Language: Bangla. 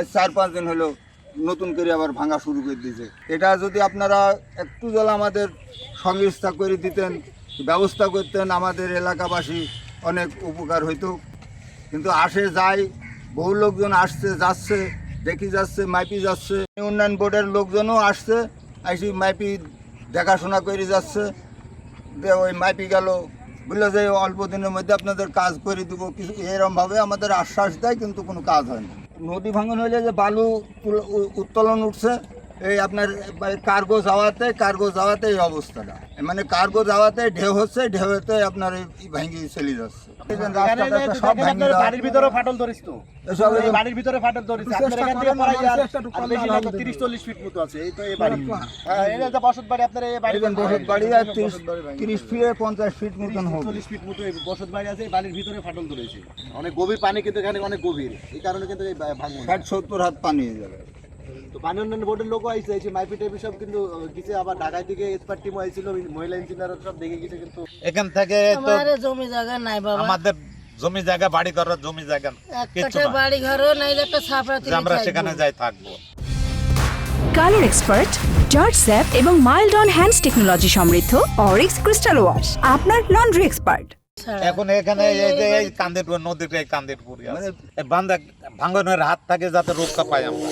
4-5 দিন হলো নতুন করে আবার ভাঙা শুরু করে দিয়েছে। এটা যদি আপনারা একটু জল আমাদের সংস্থা করে দিতেন, ব্যবস্থা করতেন, আমাদের এলাকাবাসী অনেক উপকার হইতো। কিন্তু আসে যায়, বহু লোকজন আসছে যাচ্ছে, দেখি যাচ্ছে, মাইপি যাচ্ছে। উন্নয়ন বোর্ডের লোকজনও আসছে, আইসি মাইপি দেখাশোনা করে যাচ্ছে। ওই মাইপি গেল, বললো যে অল্প দিনের মধ্যে আপনাদের কাজ করে দেবো, কিছু এরমভাবে আমাদের আশ্বাস দেয়, কিন্তু কোনো কাজ হয় না। নদী ভাঙন হইলে যে বালু উত্তোলন উঠছে, এই আপনার কার্গো যাওয়াতে এই অবস্থাটা, মানে কার্গো যাওয়াতে ঢেউ হচ্ছে, ঢেউতে আপনার এই ভেঙে চলে যাচ্ছে। সব বাড়ির ভিতরে ফাটল ধরিস তো, বাড়ির ভিতরে ফাটল ধরিস। আপনার এখান থেকে পড়াই আর বেশি না 30-40 ফিট মতো আছে। এই তো এই বাড়ি, এটা যে বসত বাড়ি, আপনার এই বাড়ি বসত বাড়ি 30 ফিট 50 ফিট মতন হবে, 40 ফিট মতো এই বসত বাড়ি আছে। এই বাড়ির ভিতরে ফাটল ধরেছে, অনেক গভীর পানি, কিন্তু এখানে অনেক গভীর, এই কারণে কিন্তু এই ভাঙন 60-70 হাত পানি হয়ে যাবে। তো পানি উন্নয়ন বোর্ডের লোকও আইসে, এই মাইপি টাইপি সব কিন্তু কিছু, আবার ঢাকায় থেকে এক্সপার্ট টিমও আইছিল, মহিলা ইঞ্জিনিয়ার সব দেখে গেছে। কিন্তু এখান থেকে তো আমাদের জমি জায়গা নাই বাবা, আমাদের জমি জায়গা, বাড়ি করার জমি জায়গা কিছু একটা না, বাড়ি ঘরও নাই, একটা ছাপড়া যে আমরা সেখানে যাই থাকবো। কালার এক্সপার্ট, জর্জ স্যাপ এবং মাইল্ড অন হ্যান্ডস টেকনোলজি সমৃদ্ধ অরিক্স ক্রিস্টাল ওয়াশ আপনার লন্ড্রি এক্সপার্ট। এখন এখানে এই যে এই কান্দিরপুর নদীর, এই কান্দিরপুর বান্ধা ভাঙনের হাত থেকে যাতে রক্ষা পাই আমরা।